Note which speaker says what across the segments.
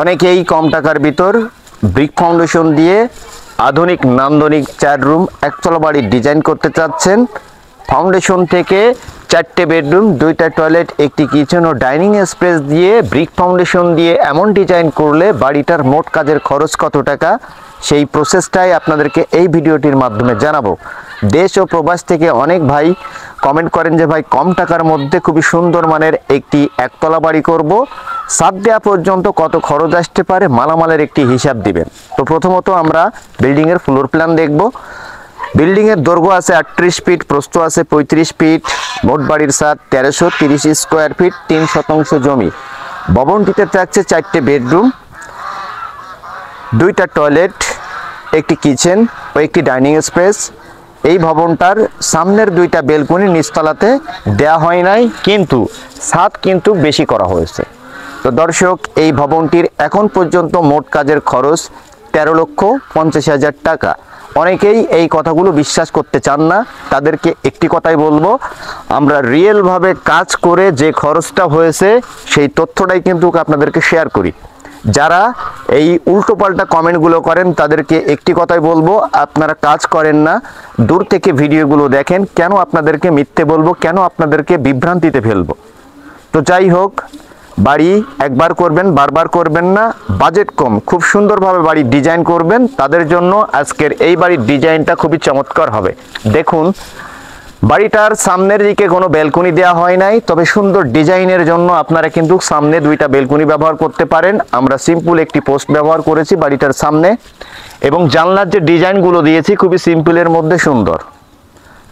Speaker 1: অনেকেই কম টাকার ভিতর ব্রিক ফাউন্ডেশন দিয়ে আধুনিক নান্দনিক 4 রুম একতলা বাড়ির ডিজাইন করতে চাচ্ছেন। ফাউন্ডেশন থেকে 4টে বেডরুম, 2টা টয়লেট, একটি কিচেন ও ডাইনিং স্পেস দিয়ে ব্রিক ফাউন্ডেশন দিয়ে এমন ডিজাইন করলে বাড়িটার মোট কাজের খরচ কত টাকা, সেই প্রসেসটাই আপনাদেরকে এই ভিডিওটির মাধ্যমে জানাবো। দেশ ও প্রবাস থেকে অনেক ভাই কমেন্ট করেন যে ভাই কম টাকার মধ্যে খুবই সুন্দর মানের একটি একতলা বাড়ি করব, ছাদ দেওয়া পর্যন্ত কত খরচ আসতে পারে, মালামালের একটি হিসাব দিবেন। তো প্রথমত আমরা বিল্ডিংয়ের ফ্লোর প্ল্যান দেখব। বিল্ডিংয়ের দৈর্ঘ্য আছে 38 ফিট, প্রস্থ আছে 35 ফিট, মোট বাড়ির ছাদ 1330 স্কোয়ার ফিট, 3 শতাংশ জমি। ভবনটিতে থাকছে 4টে বেডরুম, 2টা টয়লেট, একটি কিচেন ও একটি ডাইনিং স্পেস। এই ভবনটার সামনের 2টা বেলকনি নিচতলাতে দেয়া হয় নাই, কিন্তু ছাদ কিন্তু বেশি করা হয়েছে। তো দর্শক, এই ভবনটির এখন পর্যন্ত মোট কাজের খরচ 13,50,000 টাকা। অনেকেই এই কথাগুলো বিশ্বাস করতে চান না, তাদেরকে একটি কথাই বলবো, আমরা রিয়েলভাবে কাজ করে যে খরচটা হয়েছে সেই তথ্যটাই কিন্তু আপনাদেরকে শেয়ার করি। যারা এই উল্টোপাল্টা কমেন্টগুলো করেন তাদেরকে একটি কথাই বলবো, আপনারা কাজ করেন না, দূর থেকে ভিডিওগুলো দেখেন। কেন আপনাদেরকে মিথ্যে বলবো, কেন আপনাদেরকে বিভ্রান্তিতে ফেলবো? তো যাই হোক, বাড়ি একবার করবেন, বারবার করবেন না। বাজেট কম, খুব সুন্দরভাবে বাড়ির ডিজাইন করবেন, তাদের জন্য আজকের এই বাড়ির ডিজাইনটা খুবই চমৎকার হবে। দেখুন, বাড়িটার সামনের দিকে কোনো ব্যালকনি দেওয়া হয় নাই, তবে সুন্দর ডিজাইনের জন্য আপনারা কিন্তু সামনে 2টা ব্যালকনি ব্যবহার করতে পারেন। আমরা সিম্পল একটি পোস্ট ব্যবহার করেছি বাড়িটার সামনে, এবং জানলার যে ডিজাইনগুলো দিয়েছি খুবই সিম্পলের মধ্যে সুন্দর।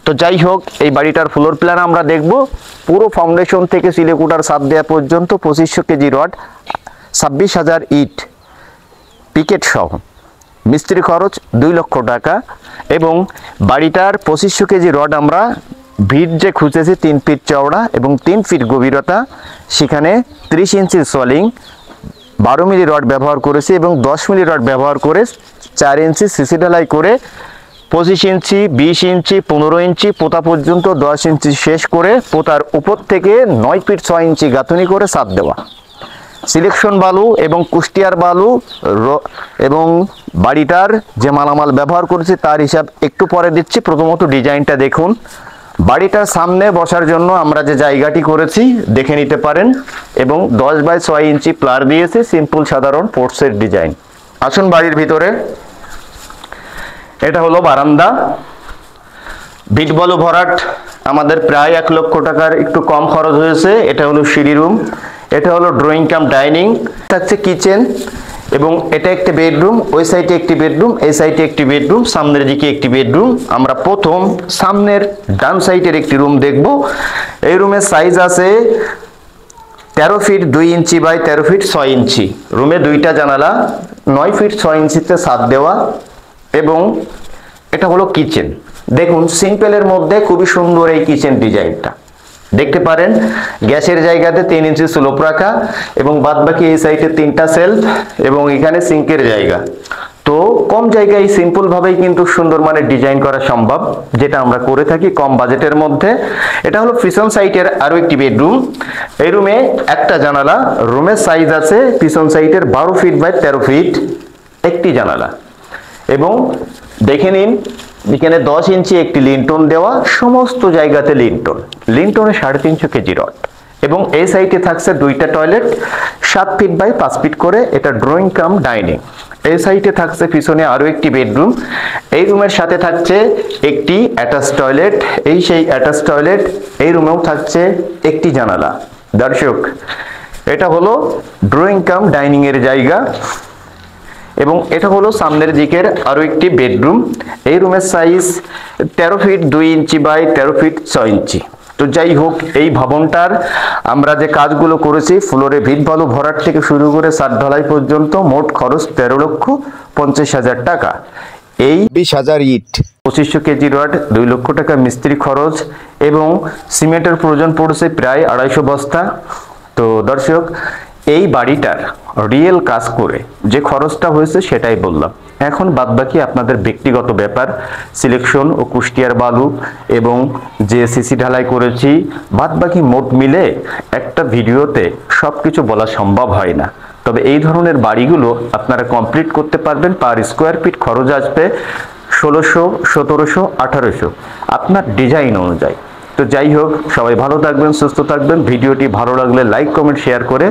Speaker 1: তো যাই হোক, এই বাড়িটার ফ্লোর প্ল্যান আমরা দেখব। পুরো ফাউন্ডেশন থেকে সিলেকুটার ছাদ দেওয়া পর্যন্ত 2500 কেজি রড, 26,000 ইট পিকেট সহ, মিস্ত্রি খরচ 2 লক্ষ টাকা। এবং বাড়িটার 2500 কেজি রড আমরা ভিট যে খুঁজেছি 3 ফিট চওড়া এবং 3 ফিট গভীরতা, সেখানে 30 ইঞ্চি সলিং, 12 মিলি রড ব্যবহার করেছি এবং 10 মিলি রড ব্যবহার করে 4 ইঞ্চি সিসি ঢালাই করে 25 ইঞ্চি, 20 ইঞ্চি, 15 ইঞ্চি পোতা পর্যন্ত 10 ইঞ্চি শেষ করে পোতার উপর থেকে 9 ফিট 6 ইঞ্চি গাঁথনি করে ছাদ দেওয়া। সিলেকশন বালু এবং কুষ্টিয়ার বালু এবং বাড়িটার যে মালামাল ব্যবহার করেছি তার হিসাব একটু পরে দিচ্ছি। প্রথমত ডিজাইনটা দেখুন। বাড়িটার সামনে বসার জন্য আমরা যে জায়গাটি করেছি দেখে নিতে পারেন, এবং 10 বাই 6 ইঞ্চি প্লার দিয়েছি, সিম্পল সাধারণ পোর্টসের ডিজাইন। আসুন বাড়ির ভিতরে। এটা হলো বারান্দা। বিট বালু ভরাট আমাদের প্রায় 1 লক্ষ টাকার একটু কম খরচ হয়েছে। এটা হলো সিঁড়ি রুম, এটা হলো ড্রয়িং কাম ডাইনিং, থাকছে কিচেন, এবং এটা একটি বেডরুম, ওই সাইডে একটি বেডরুম, এই সাইডে একটি বেডরুম, সামনের দিকে একটি বেডরুম। আমরা প্রথম সামনের ডান সাইডের একটি রুম দেখব। এই রুমের সাইজ আছে 13 ফিট 2 ইঞ্চি বাই 13 ফিট 6 ইঞ্চি। রুমে 2টা জানালা, 9 ফিট 6 ইঞ্চিতে ছাদ দেওয়া। এবং এটা হলো কিচেন। দেখুন, সিম্পলের মধ্যে খুবই সুন্দর এই কিচেন ডিজাইনটা দেখতে পারেন। গ্যাসের জায়গাতে 3 ইঞ্চি স্লোপ রাখা, এবং বাদবাকি এই সাইডে 3টা সেলফ, এবং এখানে সিঙ্কের জায়গা। তো কম জায়গায় সিম্পল ভাবেই কিন্তু সুন্দর মানের ডিজাইন করা সম্ভব, যেটা আমরা করে থাকি কম বাজেটের মধ্যে। এটা হলো পিছন সাইডের আরো একটি বেডরুম। এই রুমে একটা জানালা, রুমের সাইজ আছে পিছন সাইডের 12 ফিট বাই 13 ফিট, একটি জানালা। এবং দেখে নিন, এখানে 10 ইঞ্চি একটি লিন্টন দেওয়া, সমস্ত জায়গাতে লিন্টনে 350 কেজি রড। এবং এই সাইডে থাকছে 2টা টয়লেট, 7 ফিট বাই 5 ফিট করে, এটা ড্রয়িং কাম ডাইনিং। এই সাইডে থাকছে পিছনে আরো একটি বেডরুম। এই রুমের সাথে থাকছে একটি অ্যাটাচ টয়লেট, এই সেই অ্যাটাচ টয়লেট। এই রুমেও থাকছে একটি জানালা। দর্শক, এটা হলো ড্রয়িং কাম ডাইনিং এর জায়গা। এবং এটা হলো সামনের দিকের আরো একটি বেডরুম। এই রুমের size 13 feet 2 inch by 13 feet 6 inch. তো যাই হোক, এই ভবনটার আমরা যে কাজগুলো করেছি, ফ্লোরে ভিট বালু ভরাট থেকে শুরু করে ছাদ ঢালাই পর্যন্ত মোট খরচ 13,50,000 টাকা। এই 20,000 ইট, 2500 কেজি রড, 2 লক্ষ টাকা মিস্ত্রি খরচ, এবং সিমেন্টের প্রয়োজন পড়ছে প্রায় 250 বস্তা। তো দর্শক, এই বাড়িটার রিয়েল কাজ করে যে খরচটা হয়েছে সেটাই বললাম। এখন বাদবাকি আপনাদের ব্যক্তিগত ব্যাপার। সিলেকশন ও কুষ্টিয়ার বালু এবং যে সিসি ঢালাই করেছি, বাদবাকি মোট মিলে একটা ভিডিওতে সবকিছু বলা সম্ভব হয় না। তবে এই ধরনের বাড়িগুলো আপনারা কমপ্লিট করতে পারবেন, পার স্কোয়ার ফিট খরচ আসবে 1600, 1700, 1800 আপনার ডিজাইন অনুযায়ী। তো যাই হোক, সবাই ভালো থাকবেন, সুস্থ থাকবেন। ভিডিওটি ভালো লাগলে লাইক, কমেন্ট, শেয়ার করে